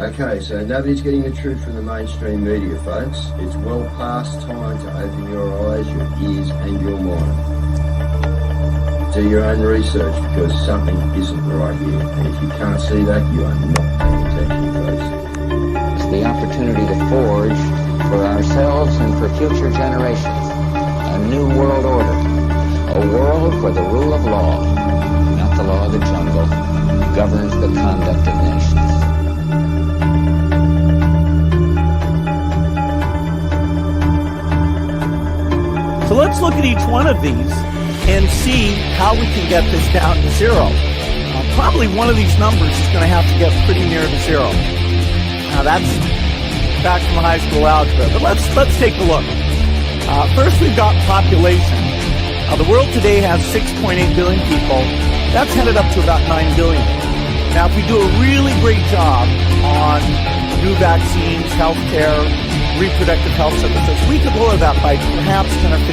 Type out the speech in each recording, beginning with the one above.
Okay, so nobody's getting the truth from the mainstream media, folks. It's well past time to open your eyes, your ears, and your mind. Do your own research because something isn't right here. And if you can't see that, you are not paying attention, folks. It's the opportunity to forge for ourselves and for future generations a new world order. A world where the rule of law, not the law of the jungle, governs the conduct of nations. So let's look at each one of these and see how we can get this down to zero. Probably one of these numbers is going to have to get pretty near to zero. Now that's back from high school algebra, but let's take a look. First, we've got population. The world today has 6.8 billion people. That's headed up to about 9 billion. Now, if we do a really great job on new vaccines, healthcare, reproductive health services, we could lower that by perhaps 10 or 15%.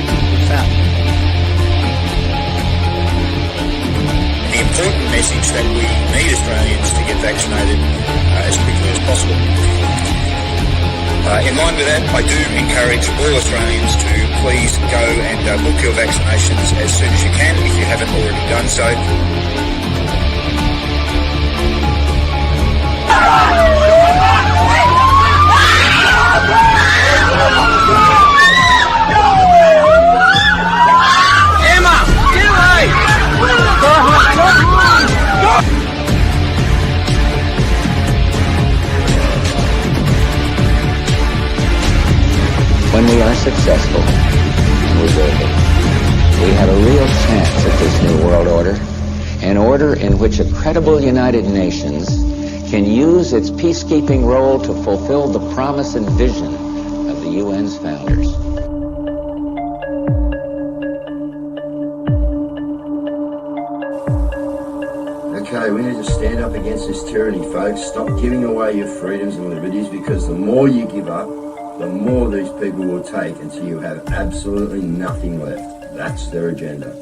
The important message that we need Australians to get vaccinated as quickly as possible. In line with that, I do encourage all Australians to please go and book your vaccinations as soon as you can if you haven't already done so. Emma, get away! When we are successful, and we will be, we have a real chance at this new world order, an order in which a credible United Nations can use its peacekeeping role to fulfill the promise and vision of the UN's founders. Okay, we need to stand up against this tyranny, folks. Stop giving away your freedoms and liberties, because the more you give up, the more these people will take until you have absolutely nothing left. That's their agenda.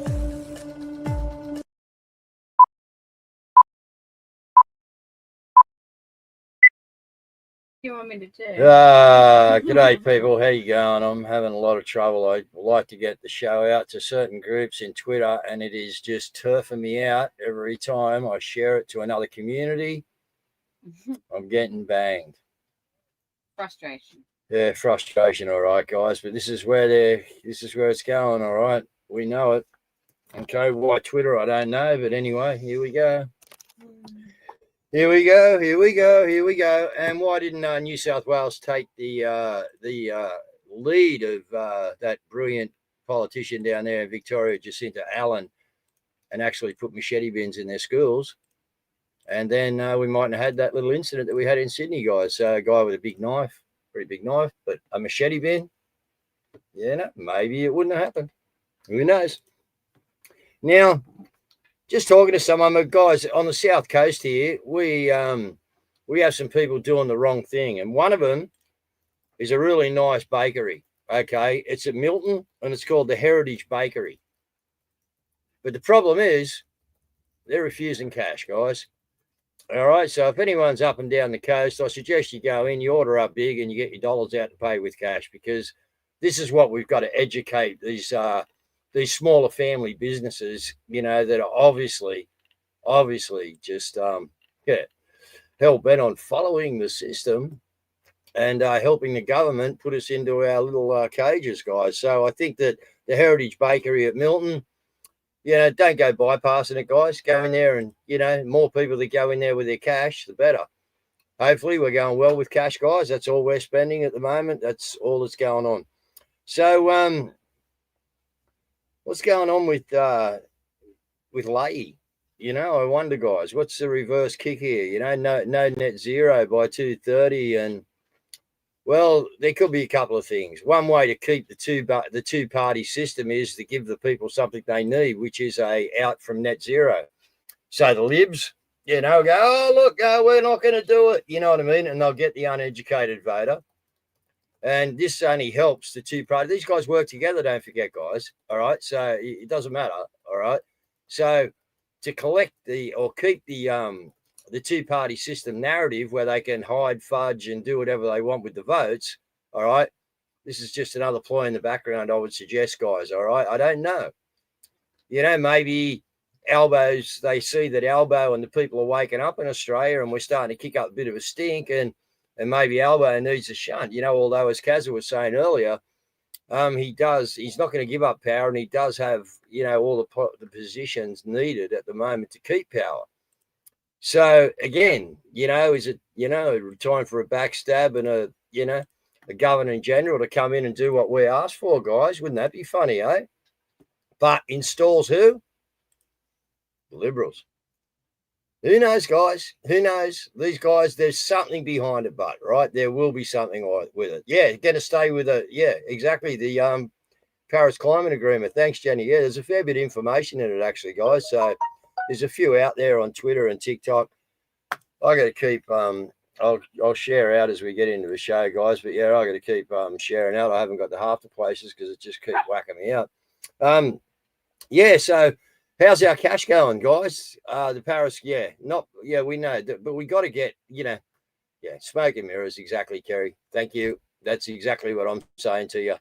You want me to do? G'day people, how you going? I'm having a lot of trouble. I like to get the show out to certain groups in Twitter, and it is just turfing me out every time I share it to another community. I'm getting banged. Frustration. Yeah, frustration, all right, guys. But this is where it's going, all right. We know it. Okay, why Twitter, I don't know, but anyway, here we go. Here we go. And why didn't New South Wales take the lead of that brilliant politician down there in Victoria, Jacinta Allen, and actually put machete bins in their schools? And then we mightn't have had that little incident that we had in Sydney, guys. A guy with a big knife, pretty big knife, but a machete bin. Yeah, no, maybe it wouldn't have happened. Who knows? Now, just talking to some of my guys on the South Coast here, we have some people doing the wrong thing. And one of them is a really nice bakery. Okay, it's at Milton, and it's called the Heritage Bakery. But the problem is they're refusing cash, guys. All right, so if anyone's up and down the coast, I suggest you go in, you order up big, and you get your dollars out to pay with cash, because this is what we've got to educate these smaller family businesses, you know, that are obviously just hell bent on following the system and helping the government put us into our little cages, guys. So I think that the Heritage Bakery at Milton, you know, don't go bypassing it, guys. Go in there, and, you know, more people that go in there with their cash, the better. Hopefully we're going well with cash, guys. That's all we're spending at the moment. That's all that's going on. So what's going on with Leahy? You know, I wonder, guys, what's the reverse kick here? You know, no net zero by 2030, and well, there could be a couple of things. One way to keep the two-party system is to give the people something they need, which is a out from net zero. So the libs, you know, go, oh, look, we're not going to do it. You know what I mean? And they'll get the uneducated voter. And this only helps the two parties. These guys work together, don't forget, guys. All right. So it doesn't matter. All right. So to collect or keep the the two-party system narrative where they can hide, fudge, and do whatever they want with the votes. All right. This is just another ploy in the background, I would suggest, guys. All right. I don't know. Maybe Albo's, they see that Albo and the people are waking up in Australia and we're starting to kick up a bit of a stink, and maybe Albo needs a shunt. Although, as Caz was saying earlier, he's not going to give up power, and he does have, all the positions needed at the moment to keep power. So again, is it, time for a backstab and a governor general to come in and do what we asked for, guys? Wouldn't that be funny, eh? But installs who? The Liberals. Who knows, guys? Who knows? These guys, there's something behind it, but right, there will be something with it. Yeah, going to stay with it. Yeah, exactly. The Paris Climate Agreement. Thanks, Jenny. Yeah, there's a fair bit of information in it, actually, guys. So there's a few out there on Twitter and TikTok. I got to keep. I'll share out as we get into the show, guys. But yeah, I got to keep sharing out. I haven't got to half the places because it just keeps whacking me out. Yeah. So how's our cash going, guys? The Paris, we know, but we got to get, smoke and mirrors. Exactly, Kerry. Thank you. That's exactly what I'm saying to you.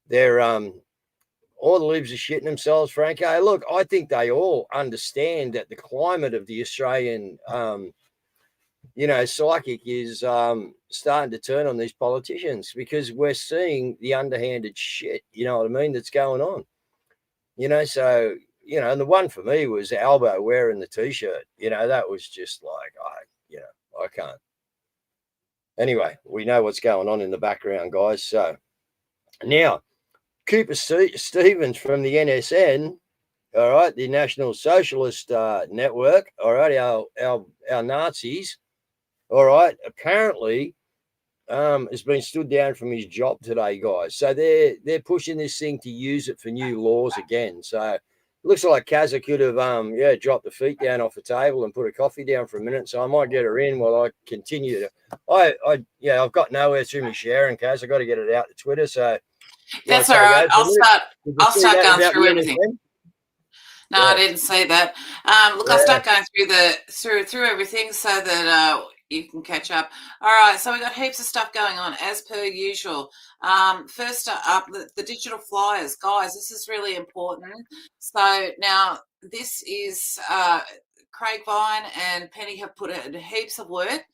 They're all the libs are shitting themselves, Franco. Look, I think they all understand that the climate of the Australian psychic is starting to turn on these politicians, because we're seeing the underhanded shit, you know what I mean, that's going on. So, and the one for me was Albo wearing the T-shirt. That was just like, I can't. Anyway, we know what's going on in the background, guys. So now, Cooper Stevens from the NSN, all right, the National Socialist Network, all right, our Nazis, all right, apparently has been stood down from his job today, guys. So they're pushing this thing to use it for new laws again. So it looks like Caz could have dropped the feet down off the table and put a coffee down for a minute. So I might get her in while I continue to. I've got nowhere to me sharing, Caz. I got to get it out to Twitter. So that's all right. I'll start going through everything. No, yeah. I didn't say that. Look, I'll start going through everything so that you can catch up. All right, so we got heaps of stuff going on as per usual. First up, the digital flyers, guys. This is really important. So now this is Craig Vine and Penny have put in heaps of work,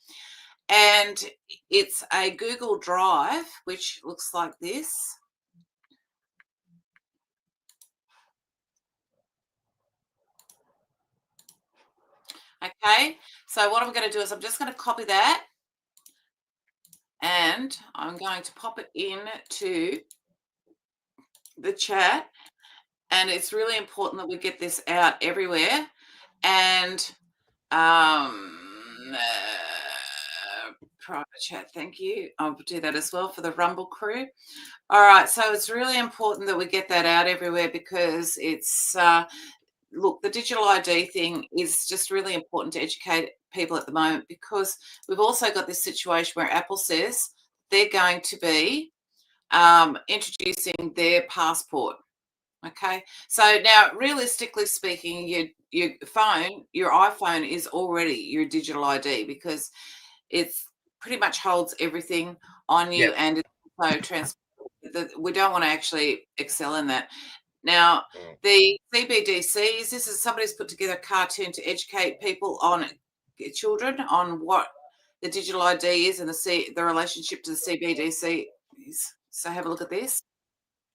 and it's a Google Drive which looks like this. Okay, so what I'm going to do is I'm just going to copy that and I'm going to pop it into the chat, and it's really important that we get this out everywhere. And private chat, thank you. I'll do that as well for the Rumble crew. All right, so it's really important that we get that out everywhere, because it's look, the digital ID thing is just really important to educate people at the moment, because we've also got this situation where Apple says they're going to be introducing their passport. Okay, so now realistically speaking, your iPhone is already your digital ID, because it's pretty much holds everything on you, and it's so transparent. We don't want to actually excel in that. Now, the CBDCs, this is somebody's put together a cartoon to educate people children on what the digital ID is and the relationship to the CBDC is. So have a look at this.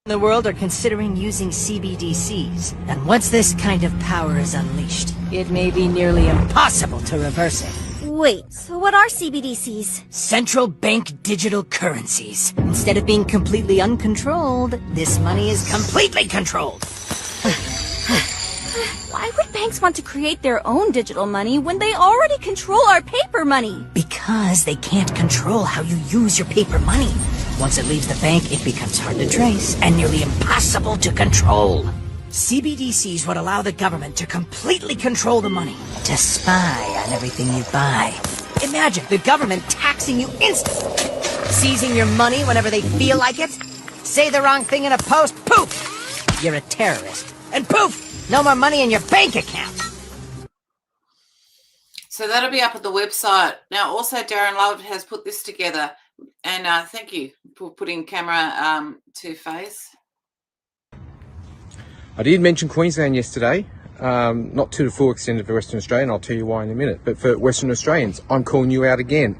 The world are considering using CBDCs, and once this kind of power is unleashed, it may be nearly impossible to reverse it. Wait, so what are CBDCs? Central bank digital currencies. Instead of being completely uncontrolled, this money is completely controlled. Why would banks want to create their own digital money when they already control our paper money? Because they can't control how you use your paper money. Once it leaves the bank, it becomes hard to trace and nearly impossible to control. CBDCs would allow the government to completely control the money, to spy on everything you buy. Imagine the government taxing you instantly, seizing your money whenever they feel like it. Say the wrong thing in a post, poof, you're a terrorist. And poof, no more money in your bank account. So that'll be up at the website. Now, also, Darren Love has put this together. And thank you for putting camera to face. I did mention Queensland yesterday, not to the full extent of Western Australia, and I'll tell you why in a minute. But for Western Australians, I'm calling you out again.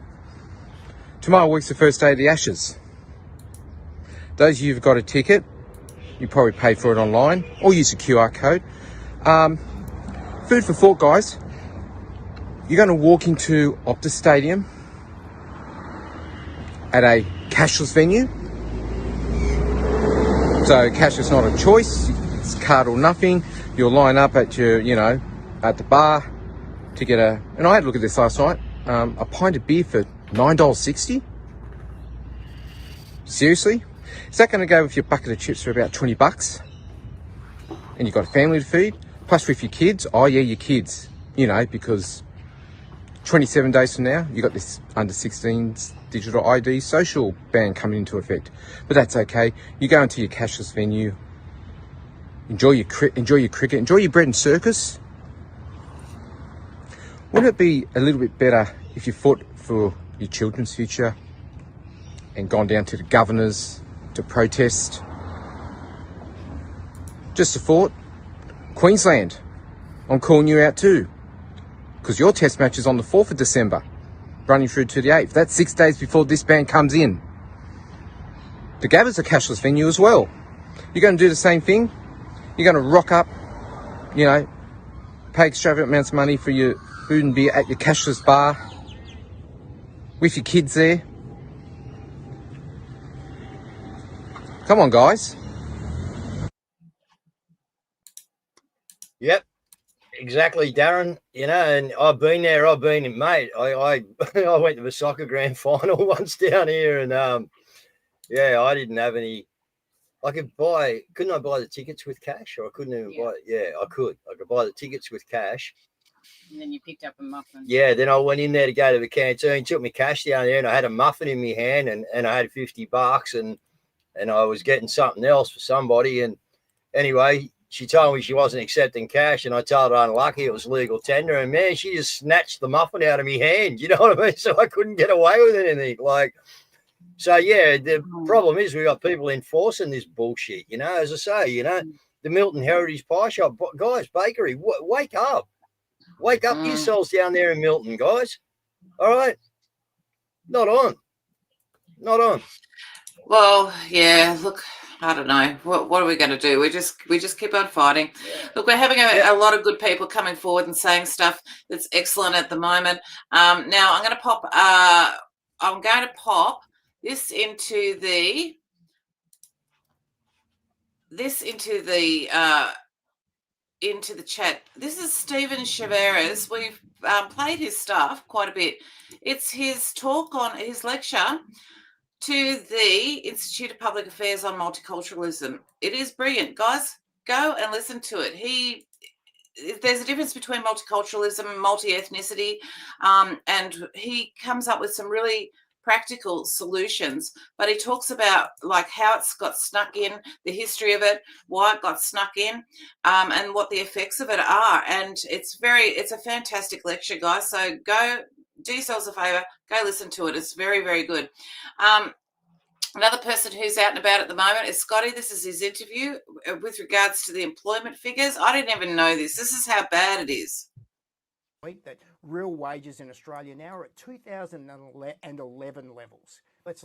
Tomorrow week's the first day of the Ashes. Those of you who've got a ticket, you probably pay for it online or use a QR code. Food for thought, guys. You're going to walk into Optus Stadium at a cashless venue. So cash is not a choice. It's card or nothing. You'll line up at your, at the bar to get and I had a look at this last night, a pint of beer for $9.60. Seriously? Is that going to go with your bucket of chips for about $20? And you've got a family to feed? Plus with your kids? Oh yeah, your kids. Because 27 days from now, you've got this under 16s digital ID social ban coming into effect. But that's okay. You go into your cashless venue, enjoy your cricket, enjoy your bread and circus. Wouldn't it be a little bit better if you fought for your children's future and gone down to the governors to protest? Just a thought. Queensland, I'm calling you out too, because your test match is on the 4th of December, running through to the 8th. That's 6 days before this ban comes in. The Gabba's a cashless venue as well. You're going to do the same thing. You're going to rock up, pay extravagant amounts of money for your food and beer at your cashless bar with your kids there. Come on, guys. Yep, exactly, Darren. And I've been there. Mate. I went to the soccer grand final once down here, and I didn't have any. Couldn't I buy the tickets with cash, or I couldn't even buy it? Yeah, I could. I could buy the tickets with cash. And then you picked up a muffin. Yeah, then I went in there to go to the canteen, took my cash down there, and I had a muffin in my hand, and I had $50, and I was getting something else for somebody. And anyway, she told me she wasn't accepting cash, and I told her unlucky, it was legal tender. And man, she just snatched the muffin out of my hand. You know what I mean? So I couldn't get away with anything. So yeah, the problem is we got people enforcing this bullshit. As I say, the Milton Heritage Pie Shop guys, bakery, wake up yourselves down there in Milton, guys. All right, not on. Well, yeah. Look, I don't know. What are we going to do? We just keep on fighting. Look, we're having a lot of good people coming forward and saying stuff that's excellent at the moment. Now I'm going to pop this into the chat. This is Stephen Chaveras. We've played his stuff quite a bit. It's his talk on his lecture to the Institute of Public Affairs on Multiculturalism. It is brilliant, guys. Go and listen to it. There's a difference between multiculturalism and multi-ethnicity, and he comes up with some really practical solutions, but he talks about how it's got snuck in, the history of it, why it got snuck in, and what the effects of it are. And it's a fantastic lecture, guys. So go do yourselves a favor, go listen to it. It's very, very good. Another person who's out and about at the moment is Scotty. This is his interview with regards to the employment figures. I didn't even know this. This is how bad it is. That real wages in Australia now are at 2011 levels. Let's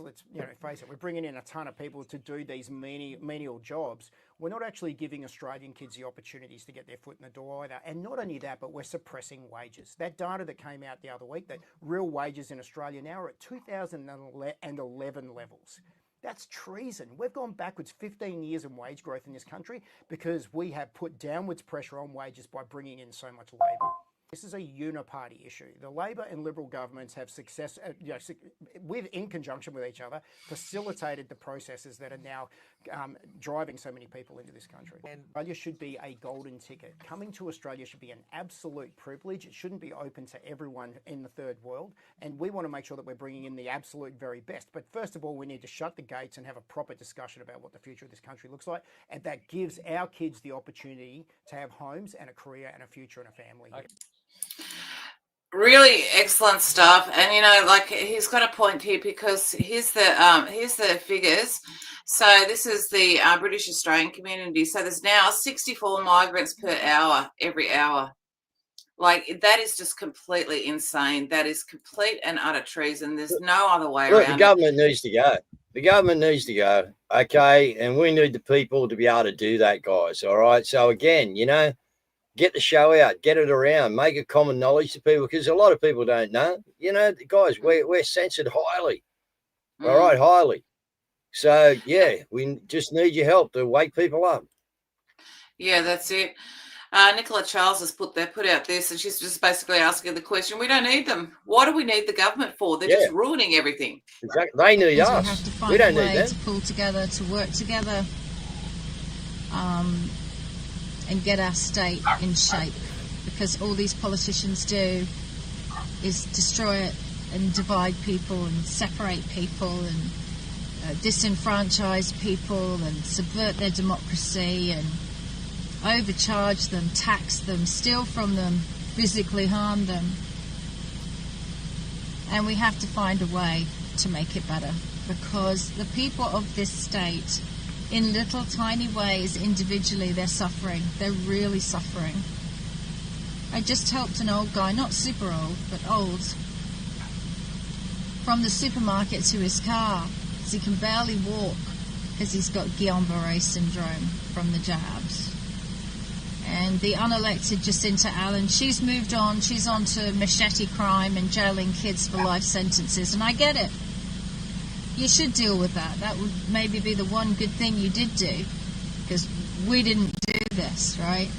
face it, we're bringing in a ton of people to do these menial jobs. We're not actually giving Australian kids the opportunities to get their foot in the door either. And not only that, but we're suppressing wages. That data that came out the other week, that real wages in Australia now are at 2011 levels. That's treason. We've gone backwards 15 years in wage growth in this country because we have put downwards pressure on wages by bringing in so much labour. This is a uniparty issue. The Labor and Liberal governments have in conjunction with each other, facilitated the processes that are now driving so many people into this country. And Australia should be a golden ticket. Coming to Australia should be an absolute privilege. It shouldn't be open to everyone in the third world. And we want to make sure that we're bringing in the absolute very best. But first of all, we need to shut the gates and have a proper discussion about what the future of this country looks like. And that gives our kids the opportunity to have homes and a career and a future and a family. Okay. Really excellent stuff. And like he's got a point here, because here's the figures. So this is the British Australian community. So there's now 64 migrants per hour every hour. Like, that is just completely insane. That is complete and utter treason. There's no other way Look, around the government needs to go. The government needs to go. Okay. And we need the people to be able to do that, guys. All right. So again, get the show out, get it around, make it common knowledge to people, because a lot of people don't know. Guys, we're censored highly. All right, highly. So yeah, we just need your help to wake people up. Yeah, that's it. Nicola Charles has put out this, and she's just basically asking the question: we don't need them. What do we need the government for? They're just ruining everything. Exactly. They need us. We have to find we don't a way need them. to pull together, to work together, and get our state in shape, because all these politicians do is destroy it and divide people and separate people and disenfranchise people and subvert their democracy and overcharge them, tax them, steal from them, physically harm them. And we have to find a way to make it better, because the people of this state, in little tiny ways, individually, they're suffering. They're really suffering. I just helped an old guy, not super old, but old, from the supermarket to his car, because he can barely walk because he's got Guillain-Barré syndrome from the jabs. And the unelected Jacinta Allen, she's moved on. She's on to machete crime and jailing kids for life sentences, and I get it. You should deal with that. That would maybe be the one good thing you did do, because we didn't do this, right?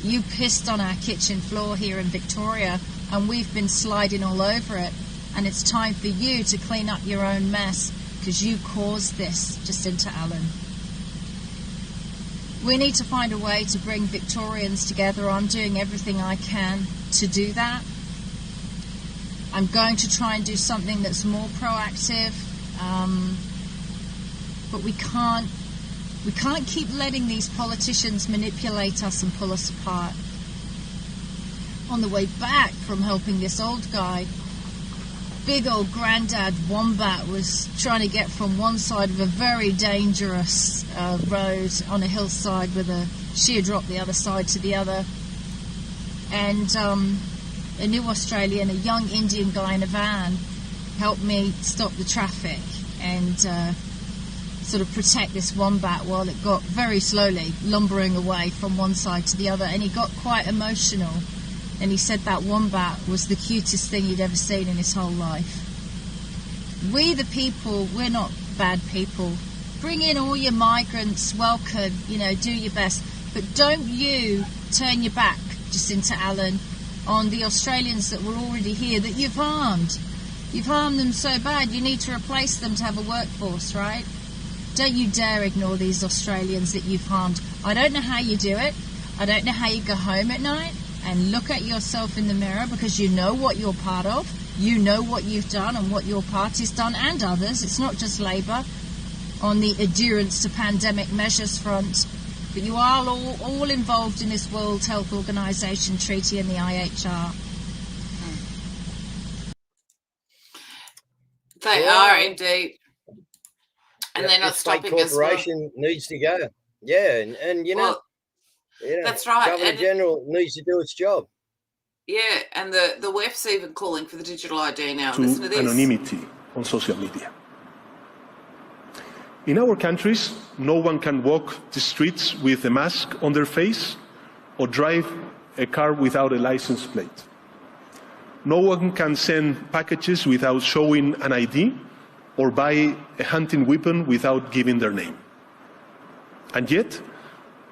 You pissed on our kitchen floor here in Victoria, and we've been sliding all over it, and it's time for you to clean up your own mess, because you caused this, Jacinta Allen. We need to find a way to bring Victorians together. I'm doing everything I can to do that. I'm going to try and do something that's more proactive. But we can't keep letting these politicians manipulate us and pull us apart. On the way back from helping this old guy, big old granddad Wombat was trying to get from one side of a very dangerous road on a hillside with a sheer drop the other side to the other. And a new Australian, a young Indian guy in a van, helped me stop the traffic and sort of protect this wombat while it got very slowly lumbering away from one side to the other. And he got quite emotional, and he said that wombat was the cutest thing he'd ever seen in his whole life. We the people, we're not bad people. Bring in all your migrants, welcome, do your best. But don't you turn your back, Jacinta Allen, on the Australians that were already here that you've harmed. You've harmed them so bad, you need to replace them to have a workforce, right? Don't you dare ignore these Australians that you've harmed. I don't know how you do it. I don't know how you go home at night and look at yourself in the mirror, because you know what you're part of. You know what you've done and what your party's done, and others. It's not just Labour on the adherence to pandemic measures front. But you are all involved in this World Health Organization treaty and the IHR. They are indeed. And they're not stopping us. Corporation needs to go. Yeah, and that's right. Governor General needs to do its job. Yeah, and the WEF's even calling for the digital ID now. Listen to this. Anonymity on social media. In our countries, no one can walk the streets with a mask on their face or drive a car without a license plate. No one can send packages without showing an ID or buy a hunting weapon without giving their name. And yet,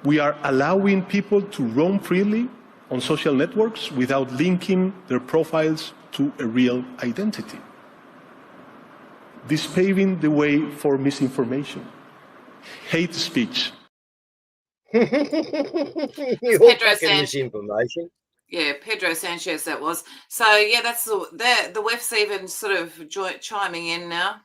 we are allowing people to roam freely on social networks without linking their profiles to a real identity. This paving the way for misinformation, hate speech. Misinformation. Yeah, Pedro Sanchez that was. So yeah, that's the WEF's even sort of chiming in now.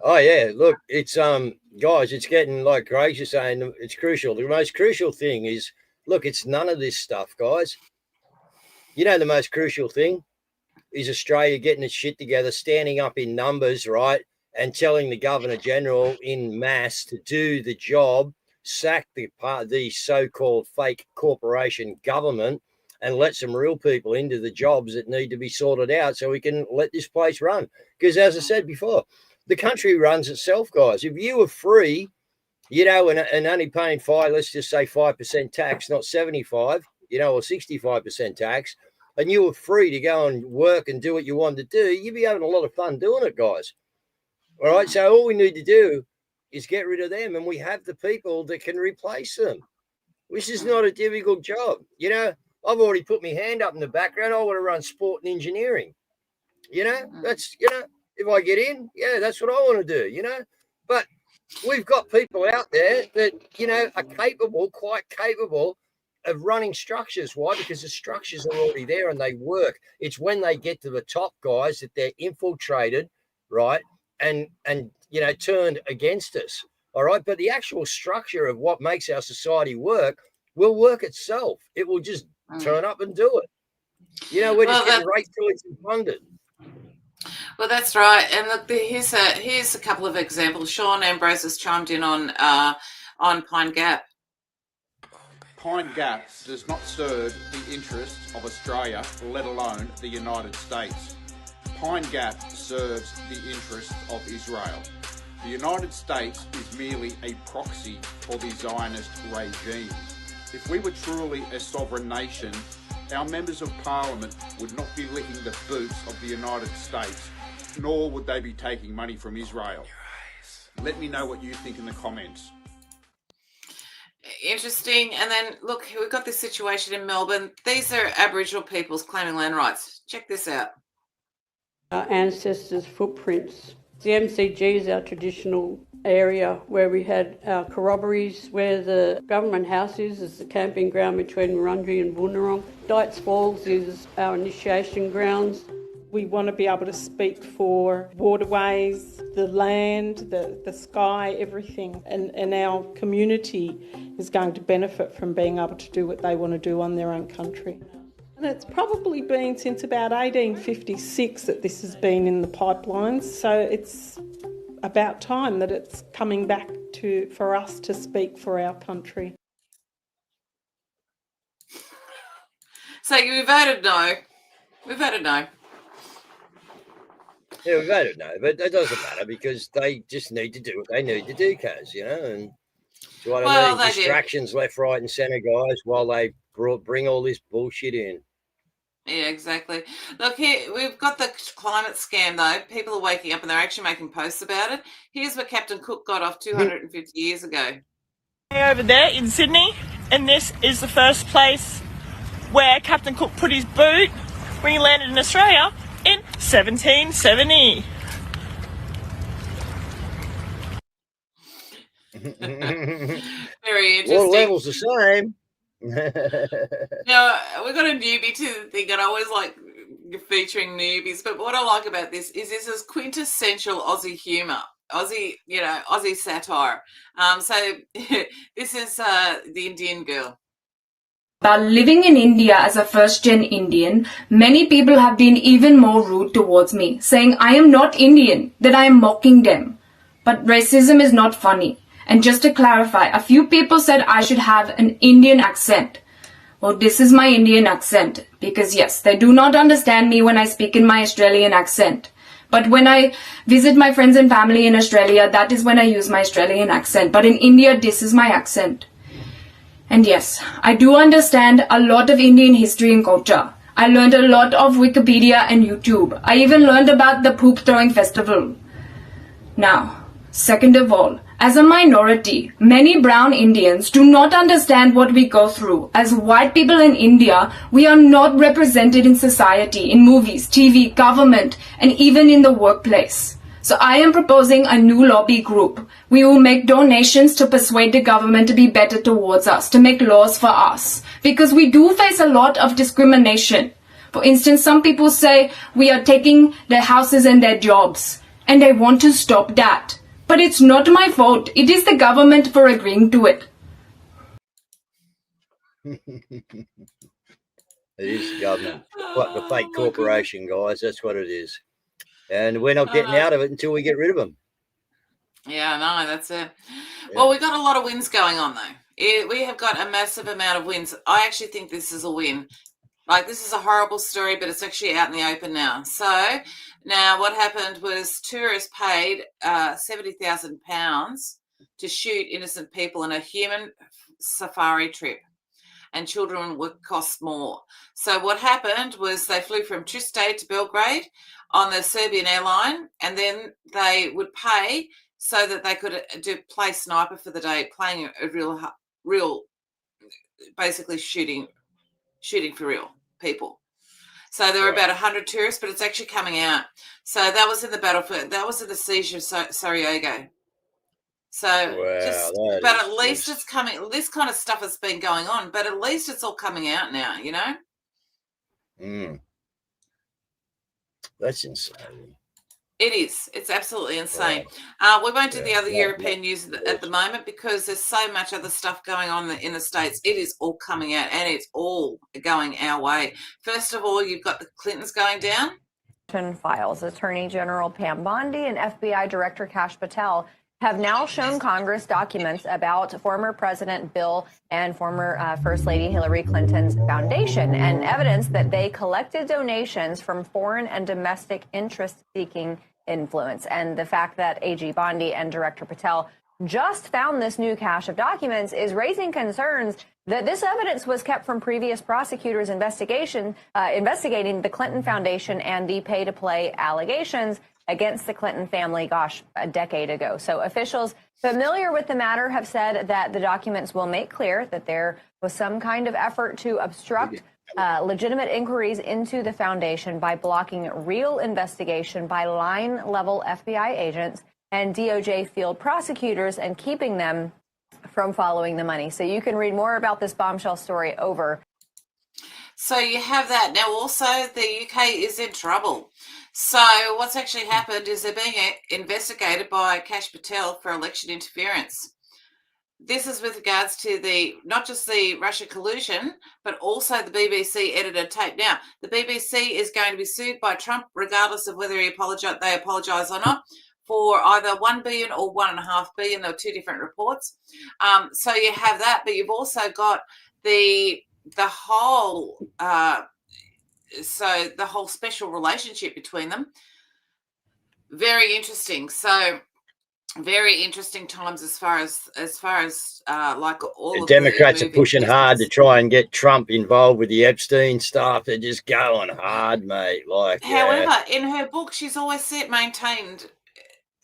Oh yeah, look, it's guys, it's getting, like Greg's just saying, it's crucial. The most crucial thing is Look, it's none of this stuff, guys. You know, the most crucial thing is Australia getting its shit together, standing up in numbers, right, and telling the Governor-General in mass to do the job, sack the so-called fake corporation government, and let some real people into the jobs that need to be sorted out so we can let this place run. Because as I said before, the country runs itself, guys. If you were free, you know, and only paying let's just say 5% tax, not 75, you know, or 65% tax, and you were free to go and work and do what you wanted to do, you'd be having a lot of fun doing it, guys. All right, so all we need to do is get rid of them, and we have the people that can replace them. This is not a difficult job. You know, I've already put my hand up in the background. I want to run sport and engineering. You know, that's, you know, if I get in, yeah, that's what I want to do, you know. But we've got people out there that, you know, are capable, quite capable of running structures. Why? Because the structures are already there and they work. It's when they get to the top, guys, that they're infiltrated, right, and you know, turned against us. All right, but the actual structure of what makes our society work will work itself. It will just turn up and do it. You know, we're just getting right till it's funded. Well, that's right. And look, here's a couple of examples. Sean Ambrose has chimed in on Pine Gap. Pine Gap does not serve the interests of Australia, let alone the United States. Pine Gap serves the interests of Israel. The United States is merely a proxy for the Zionist regime. If we were truly a sovereign nation, our members of parliament would not be licking the boots of the United States, nor would they be taking money from Israel. Let me know what you think in the comments. Interesting. And then, look, we've got this situation in Melbourne. These are Aboriginal peoples claiming land rights. Check this out. Our ancestors' footprints. The MCG is our traditional area where we had our corroborees, where the government house is the camping ground between Wurundjeri and Woonwurrung. Dights Falls is our initiation grounds. We want to be able to speak for waterways, the land, the sky, everything. And our community is going to benefit from being able to do what they want to do on their own country. And it's probably been since about 1856 that this has been in the pipelines, so it's about time that it's coming back for us to speak for our country. So we voted no. We voted no. Yeah, we voted no, but it doesn't matter because they just need to do what they need to do, Caz, you know, and do what I mean? Distractions left, right and centre, guys, while they bring all this bullshit in. Yeah, exactly. Look, here we've got the climate scam, though. People are waking up and they're actually making posts about it. Here's what Captain Cook got off 250 years ago. Over there in Sydney, and this is the first place where Captain Cook put his boot when he landed in Australia in 1770. Very interesting. All levels the same. Now, we've got a newbie to the thing, and I always like featuring newbies, but what I like about this is quintessential Aussie humour, Aussie satire. So this is the Indian girl. But living in India as a first-gen Indian, many people have been even more rude towards me, saying I am not Indian, that I am mocking them. But racism is not funny. And just to clarify, a few people said I should have an Indian accent. Well, this is my Indian accent, because yes, they do not understand me when I speak in my Australian accent. But when I visit my friends and family in Australia, that is when I use my Australian accent. But in India, this is my accent. And yes, I do understand a lot of Indian history and culture. I learned a lot of Wikipedia and YouTube. I even learned about the poop throwing festival. Now, second of all, as a minority, many brown Indians do not understand what we go through. As white people in India, we are not represented in society, in movies, TV, government, and even in the workplace. So I am proposing a new lobby group. We will make donations to persuade the government to be better towards us, to make laws for us. Because we do face a lot of discrimination. For instance, some people say we are taking their houses and their jobs, and they want to stop that. But it's not my fault. It is the government for agreeing to it. It is the government. What the fake corporation, guys. That's what it is. And we're not getting out of it until we get rid of them. Yeah, no, that's it. Well, we've got a lot of wins going on, though. We have got a massive amount of wins. I actually think this is a win. Like, this is a horrible story, but it's actually out in the open now. So now what happened was tourists paid £70,000 to shoot innocent people in a human safari trip, and children would cost more. So what happened was they flew from Triste to Belgrade on the Serbian airline, and then they would pay so that they could play sniper for the day, playing a real, basically shooting for real people. So there were about 100 tourists, but it's actually coming out. So that was in the battlefield. That was in the siege of Sarajevo. So, but at least it's coming. This kind of stuff has been going on, but at least it's all coming out now. You know. That's insane. It is. It's absolutely insane. We won't do the other European news at the moment because there's so much other stuff going on in the States. It is all coming out, and it's all going our way. First of all, you've got the Clintons going down. Files. Attorney General Pam Bondi and FBI Director Kash Patel have now shown Congress documents about former President Bill and former First Lady Hillary Clinton's foundation and evidence that they collected donations from foreign and domestic interest-seeking influence. And the fact that AG Bondi and Director Patel just found this new cache of documents is raising concerns that this evidence was kept from previous prosecutors' investigating the Clinton Foundation and the pay-to-play allegations against the Clinton family, a decade ago. So officials familiar with the matter have said that the documents will make clear that there was some kind of effort to obstruct legitimate inquiries into the foundation by blocking real investigation by line-level FBI agents and DOJ field prosecutors and keeping them from following the money. So you can read more about this bombshell story over. So you have that. Now also the UK is in trouble. So what's actually happened is they're being investigated by Kash Patel for election interference. This is with regards to not just the Russia collusion, but also the BBC edited tape. Now, the BBC is going to be sued by Trump, regardless of whether they apologise or not, for either $1 billion or $1.5 billion. There were two different reports. So you have that, but you've also got the whole special relationship between them. Very interesting. So very interesting times as far as like all the of Democrats are pushing hard to try and get Trump involved with the Epstein stuff. They're just going hard, mate. Like, however, in her book, she's always maintained.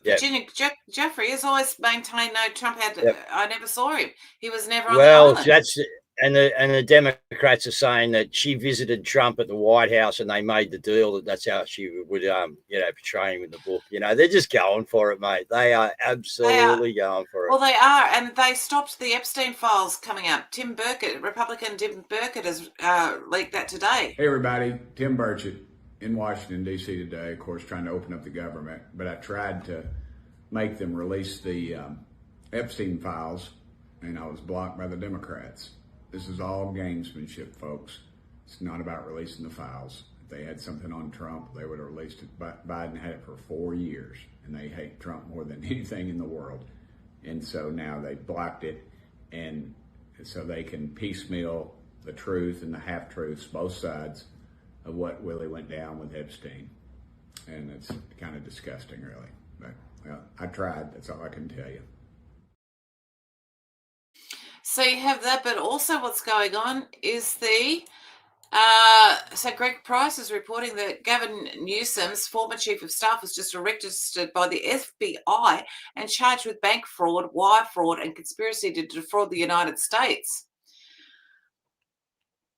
Virginia Jeffrey has always maintained no, Trump had. I never saw him. He was never on the island. That's and the Democrats are saying that she visited Trump at the White House and they made the deal that's how she would portray him in the book. You know, they're just going for it, mate. They are absolutely going for it. Well, they are, and they stopped the Epstein files coming out. Tim Burkett, Republican Tim Burkett, has leaked that today. Hey everybody, Tim Burchett in Washington D.C. today, of course, trying to open up the government, but I tried to make them release the Epstein files, and I was blocked by the Democrats. This is all gamesmanship, folks. It's not about releasing the files. If they had something on Trump, they would have released it. Biden had it for 4 years, and they hate Trump more than anything in the world. And so now they blocked it, and so they can piecemeal the truth and the half-truths, both sides, of what really went down with Epstein. And it's kind of disgusting, really. But I tried. That's all I can tell you. So you have that, but also what's going on is so Greg Price is reporting that Gavin Newsom's former chief of staff was just arrested by the FBI and charged with bank fraud, wire fraud, and conspiracy to defraud the United States.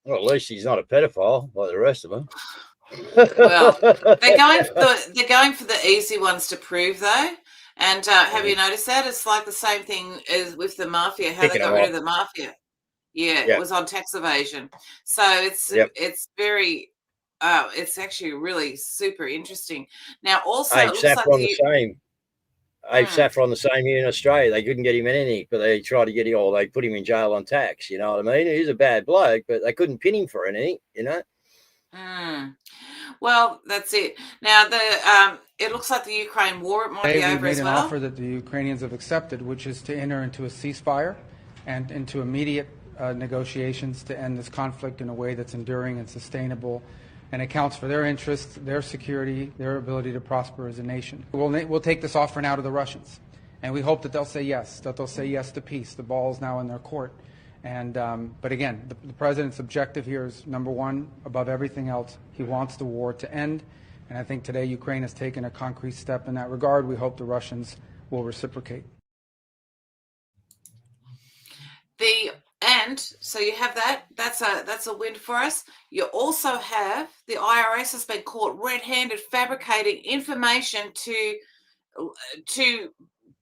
Well, at least he's not a pedophile like the rest of them. Well, they're going for the easy ones to prove, though. And have you noticed that? It's like the same thing as with the mafia, how they got rid of the mafia. Yeah, it was on tax evasion. So it's very, it's actually really super interesting. Now, also, it looks like the same. Abe Saffron the same here in Australia. They couldn't get him anything, but they tried to get him, or they put him in jail on tax. You know what I mean? He's a bad bloke, but they couldn't pin him for anything, you know? Well, that's it. Now, it looks like the Ukraine war might be over as an well. offer that the Ukrainians have accepted, which is to enter into a ceasefire and into immediate negotiations to end this conflict in a way that's enduring and sustainable and accounts for their interests, their security, their ability to prosper as a nation. We'll take this offer now to the Russians, and we hope that they'll say yes to peace. The ball is now in their court. And but again, the president's objective here is, number one, above everything else, he wants the war to end. And I think today Ukraine has taken a concrete step in that regard. We hope the Russians will reciprocate. So you have that. That's a win for us. You also have the IRS has been caught red-handed fabricating information to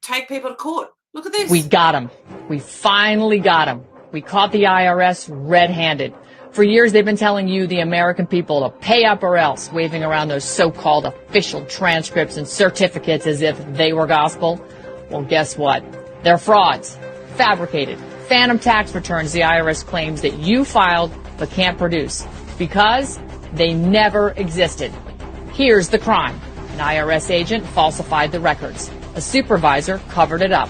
take people to court. Look at this. We got him. We finally got him. We caught the IRS red-handed. For years, they've been telling you, the American people, to pay up or else, waving around those so-called official transcripts and certificates as if they were gospel. Well, guess what? They're frauds. Fabricated. Phantom tax returns the IRS claims that you filed but can't produce because they never existed. Here's the crime. An IRS agent falsified the records. A supervisor covered it up.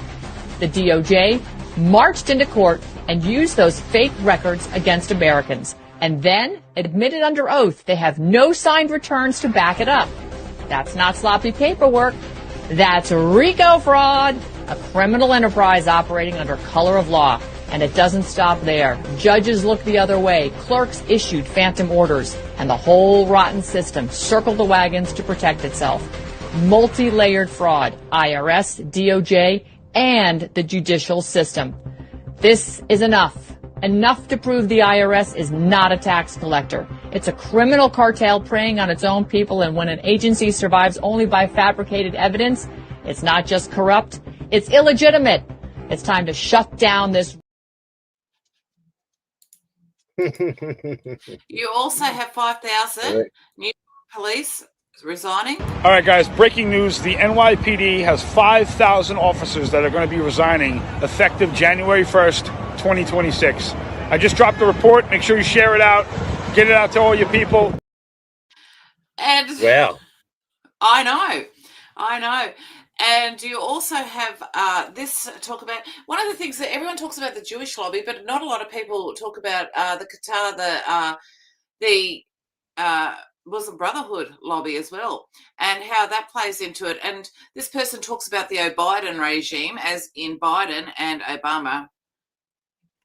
The DOJ marched into court and used those fake records against Americans, and then admitted under oath they have no signed returns to back it up. That's not sloppy paperwork. That's RICO fraud, a criminal enterprise operating under color of law. And it doesn't stop there. Judges looked the other way. Clerks issued phantom orders. And the whole rotten system circled the wagons to protect itself. Multi-layered fraud. IRS, DOJ, and the judicial system. This is enough. Enough to prove the IRS is not a tax collector. It's a criminal cartel preying on its own people, and when an agency survives only by fabricated evidence, it's not just corrupt, it's illegitimate. It's time to shut down this. You also have 5,000 new police resigning. All right, guys, breaking news. The NYPD has 5,000 officers that are going to be resigning effective January 1st, 2026. I just dropped the report. Make sure you share it out. Get it out to all your people. And wow. I know. And you also have this talk about one of the things that everyone talks about, the Jewish lobby, but not a lot of people talk about the Qatar, the Muslim Brotherhood lobby as well, and how that plays into it. And this person talks about the Biden regime, as in Biden and Obama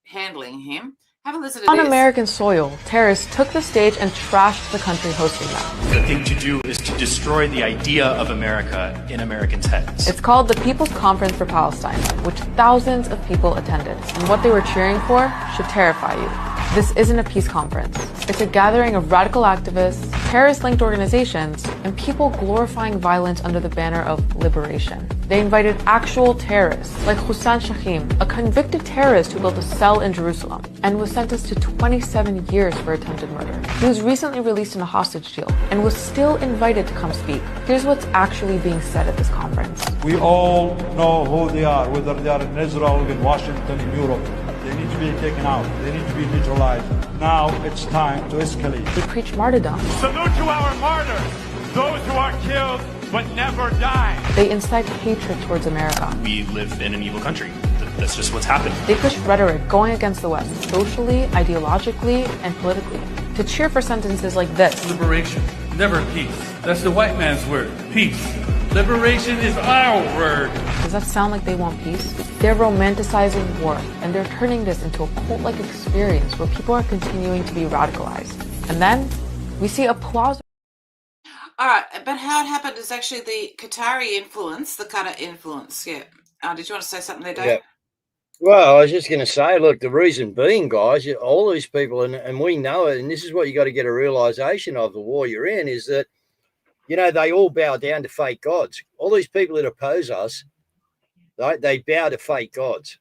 handling him. Have a listen to On this. American soil, terrorists took the stage and trashed the country hosting them. The thing to do is to destroy the idea of America in Americans' heads. It's called the People's Conference for Palestine, which thousands of people attended. And what they were cheering for should terrify you. This isn't a peace conference. It's a gathering of radical activists, terrorist-linked organizations, and people glorifying violence under the banner of liberation. They invited actual terrorists, like Hussein Shahim, a convicted terrorist who built a cell in Jerusalem and was sentenced to 27 years for attempted murder. He was recently released in a hostage deal and was still invited to come speak. Here's what's actually being said at this conference. We all know who they are, whether they are in Israel, in Washington, in Europe. They need to be taken out. They need to be neutralized. Now it's time to escalate. They preach martyrdom. Salute to our martyrs, those who are killed but never die. They incite hatred towards America. We live in an evil country. That's just what's happened. They push rhetoric going against the West, socially, ideologically, and politically, to cheer for sentences like this. Liberation, never peace. That's the white man's word, peace. Liberation is our word. Does that sound like they want peace? They're romanticizing war, and they're turning this into a cult-like experience where people are continuing to be radicalized. And then we see applause. All right, but how it happened is actually the Qatari influence, the Qatar influence. Yeah. Did you want to say something there, Dave? Yeah. Well, I was just going to say, look, the reason being, guys, all these people, and we know it, and this is what you got to get a realization of the war you're in, is that, you know, they all bow down to fake gods. All these people that oppose us, they bow to fake gods.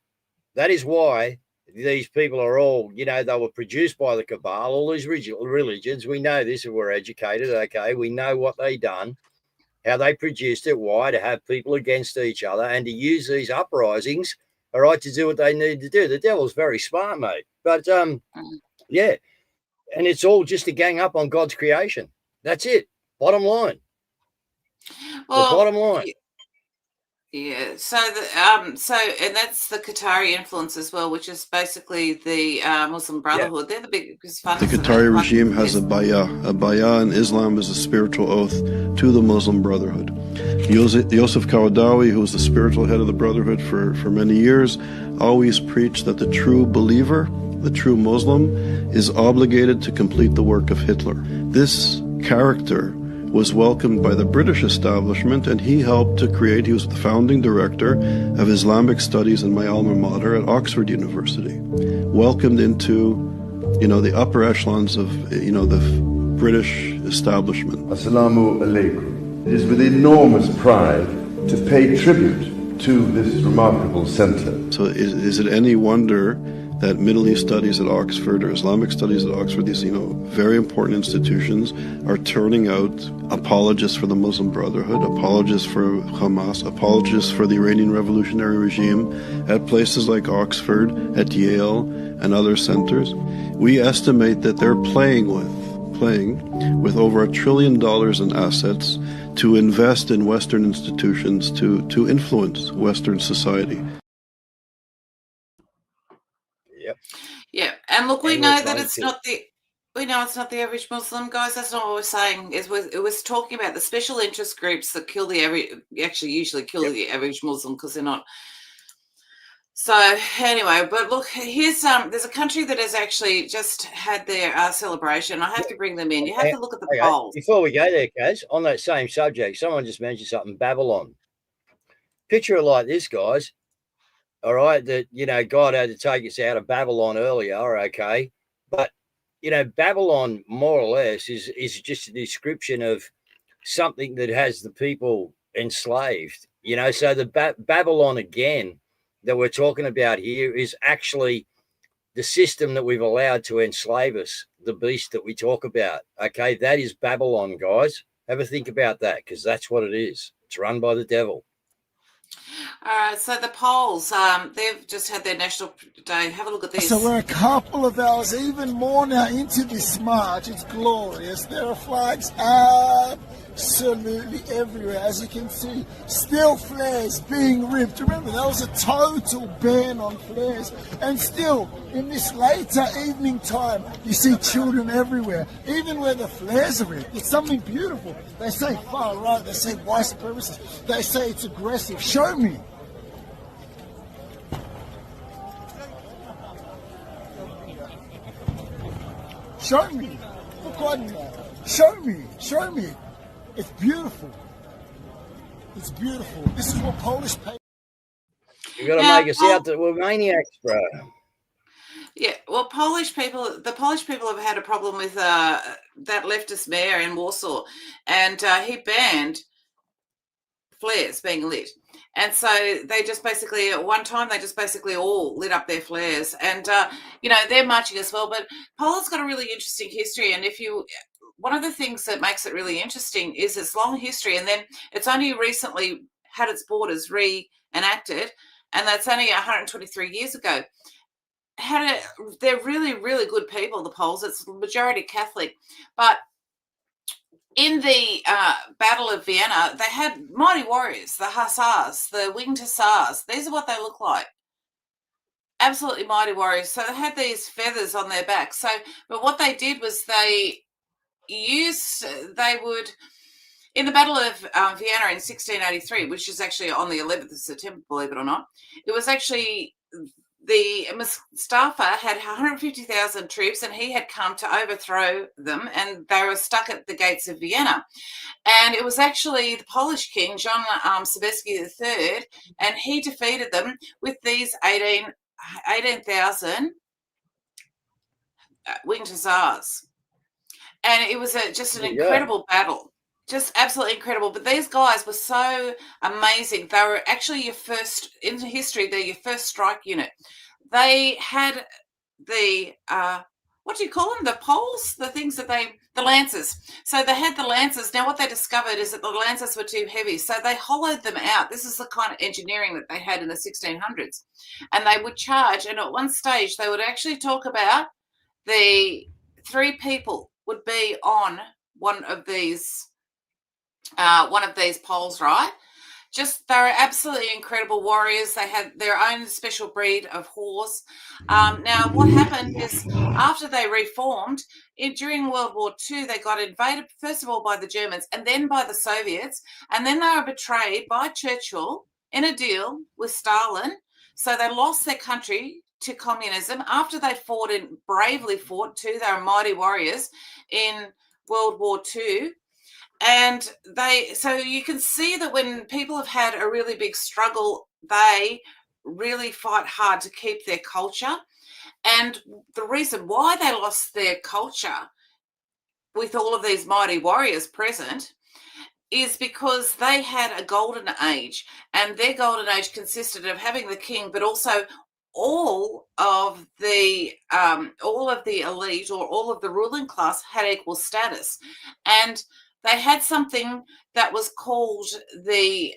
That is why these people are all, you know, they were produced by the cabal, all these religions. We know this, we're educated, okay? We know what they done. how they produced it. Why? To have people against each other and to use these uprisings, all right, to do what they need to do. The devil's very smart, mate. But yeah, and it's all just to gang up on God's creation. That's it. Bottom line. Well, the bottom line. Yeah, so and that's the Qatari influence as well, which is basically the Muslim Brotherhood. They're the biggest funders. The Qatari regime has a bayah. A bayah in Islam is a spiritual oath to the Muslim Brotherhood. Yosef Qaradawi, who was the spiritual head of the Brotherhood for many years, always preached that the true believer, the true Muslim, is obligated to complete the work of Hitler. This character was welcomed by the British establishment, and he helped to create, he was the founding director of Islamic Studies in my alma mater at Oxford University. Welcomed into, the upper echelons of, the British establishment. Assalamu alaikum. It is with enormous pride to pay tribute to this remarkable center. So is it any wonder that Middle East studies at Oxford or Islamic studies at Oxford, these very important institutions, are turning out apologists for the Muslim Brotherhood, apologists for Hamas, apologists for the Iranian revolutionary regime at places like Oxford, at Yale, and other centers. We estimate that they're playing with over $1 trillion in assets to invest in Western institutions to influence Western society. Yeah, and look, we know that it's not the average Muslim, guys. That's not what we're saying. It was talking about the special interest groups that kill the average, usually kill the average Muslim because they're not. So anyway, but look, here's there's a country that has actually just had their celebration. I have to bring them in. You have to look at the polls. Before we go there, Caz, on that same subject, someone just mentioned something, Babylon. Picture it like this, guys. All right, that, God had to take us out of Babylon earlier, okay? But, Babylon, more or less, is just a description of something that has the people enslaved, So the Babylon, again, that we're talking about here is actually the system that we've allowed to enslave us, the beast that we talk about, okay? That is Babylon, guys. Have a think about that, because that's what it is. It's run by the devil. All right, so the polls, they've just had their National Day. Have a look at this. So we're a couple of hours, even more now, into this march. It's glorious. There are flags absolutely everywhere, as you can see. Still flares being ripped. Remember, there was a total ban on flares. And still, in this later evening time, you see children everywhere. Even where the flares are ripped, it's something beautiful. They say far right, they say white supremacists, they say it's aggressive. Show me. Show me. Look right now. Show me. Show me. It's beautiful. It's beautiful. This is what Polish people. You've got to make us out that we're maniacs, bro. Yeah, well, the Polish people have had a problem with that leftist mayor in Warsaw, and he banned flares being lit. And so they just basically, at one time, all lit up their flares. And, they're marching as well. But Poland's got a really interesting history. And one of the things that makes it really interesting is its long history. And then it's only recently had its borders reenacted. And that's only 123 years ago. They're really, really good people, the Poles. It's majority Catholic. But in the Battle of Vienna, they had mighty warriors, the Hussars, the winged Hussars. These are what they look like. Absolutely mighty warriors. So they had these feathers on their back. But what they did was in the Battle of Vienna in 1683, which is actually on the 11th of September, believe it or not, it was actually the Mustafa had 150,000 troops, and he had come to overthrow them, and they were stuck at the gates of Vienna. And it was actually the Polish king, John Sobieski III, and he defeated them with these 18,000 winged hussars. And it was just an incredible battle. Just absolutely incredible. But these guys were so amazing. They were actually in history, they're your first strike unit. They had the what do you call them? The poles, the things that the lances. So they had the lances. Now what they discovered is that the lances were too heavy. So they hollowed them out. This is the kind of engineering that they had in the 1600s. And they would charge, and at one stage they would actually talk about the 3 people would be on one of these poles, right? Just, they're absolutely incredible warriors. They had their own special breed of horse. Now, what happened is after they reformed, during World War II, they got invaded, first of all, by the Germans and then by the Soviets. And then they were betrayed by Churchill in a deal with Stalin. So they lost their country to communism after they bravely fought too. They were mighty warriors in World War II. And so you can see that when people have had a really big struggle, they really fight hard to keep their culture. And the reason why they lost their culture with all of these mighty warriors present is because they had a golden age, and their golden age consisted of having the king, but also all of the elite or all of the ruling class had equal status. And they had something that was called the,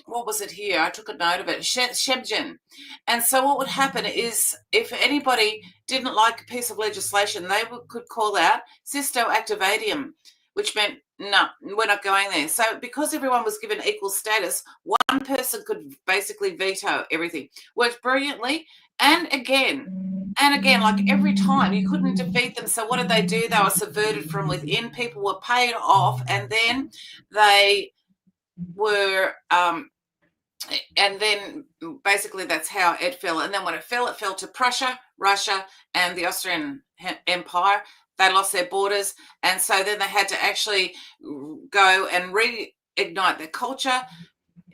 what was it here? I took a note of it, Shebjen. And so what would happen is if anybody didn't like a piece of legislation, they could call out Sisto Activatium, which meant, no, we're not going there. So because everyone was given equal status, one person could basically veto everything. Worked brilliantly. And again, like every time, you couldn't defeat them. So what did they do? They were subverted from within. People were paid off, and then they were, and then basically that's how it fell. And then when it fell to Prussia, Russia, and the Austrian Empire. They lost their borders, and so then they had to actually go and reignite their culture,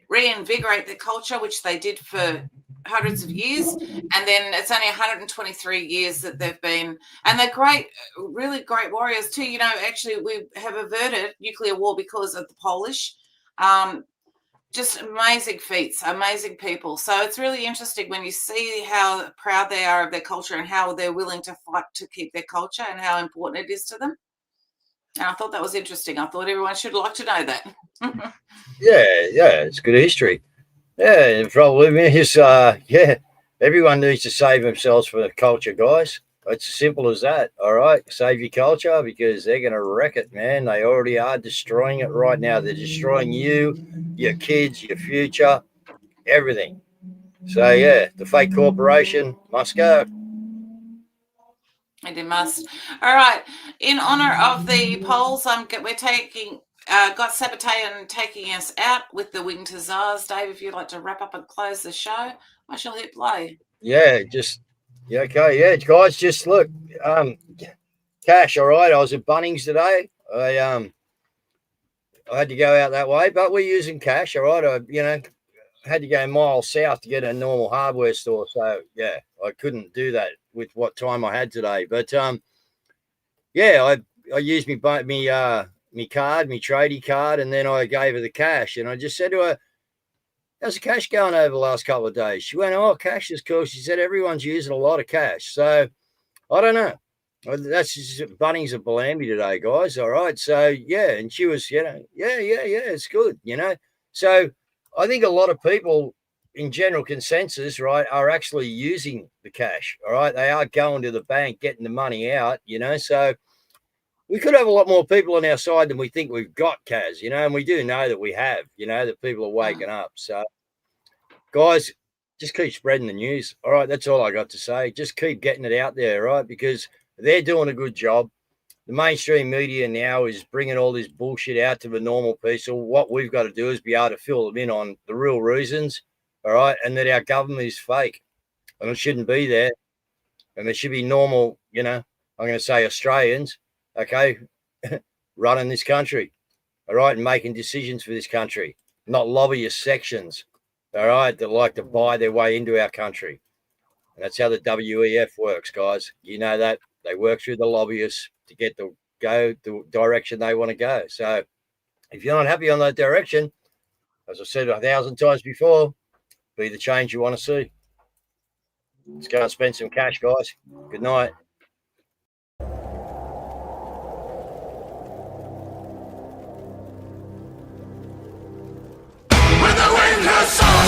reinvigorate their culture, which they did for hundreds of years. And then it's only 123 years that they've been, and they're great, really great warriors too. You know, actually we have averted nuclear war because of the Polish. Just amazing feats, amazing people. So it's really interesting when you see how proud they are of their culture and how they're willing to fight to keep their culture and how important it is to them. And I thought that was interesting. I thought everyone should like to know that. Yeah, it's good history. Yeah, the problem with me is, everyone needs to save themselves from the culture, guys. It's as simple as that, all right? Save your culture because they're going to wreck it, man. They already are destroying it right now. They're destroying you, your kids, your future, everything. So, yeah, the fake corporation must go. And it must. All right. In honor of the polls, we're taking... got Sabatayan taking us out with the Wing to Czars. Dave, if you'd like to wrap up and close the show, I shall hit play. Yeah, okay. Yeah, guys, just look, cash, all right. I was at Bunnings today. I had to go out that way, but we're using cash, all right. I had to go miles south to get a normal hardware store. So, yeah, I couldn't do that with what time I had today. But, yeah, I used me card, my tradie card, and then I gave her the cash. And I just said to her, how's the cash going over the last couple of days? She went, oh, cash is cool. She said, everyone's using a lot of cash. So I don't know. That's just Bunnings of Bellambi today, guys. All right. So, yeah. And she was, yeah, it's good, So I think a lot of people in general consensus, right, are actually using the cash. All right. They are going to the bank, getting the money out, So we could have a lot more people on our side than we think we've got, Caz, and we do know that we have, that people are waking up. So, guys, just keep spreading the news. All right, that's all I got to say. Just keep getting it out there, right, because they're doing a good job. The mainstream media now is bringing all this bullshit out to the normal people. What we've got to do is be able to fill them in on the real reasons, all right, and that our government is fake and it shouldn't be there. And there should be normal, I'm going to say Australians, okay, running this country, all right, and making decisions for this country, not lobbyist sections, all right, that like to buy their way into our country. And that's how the WEF works, guys. You know that. They work through the lobbyists to get the direction they want to go. So if you're not happy on that direction, as I said 1,000 times before, be the change you want to see. Let's go and spend some cash, guys. Good night. the sun.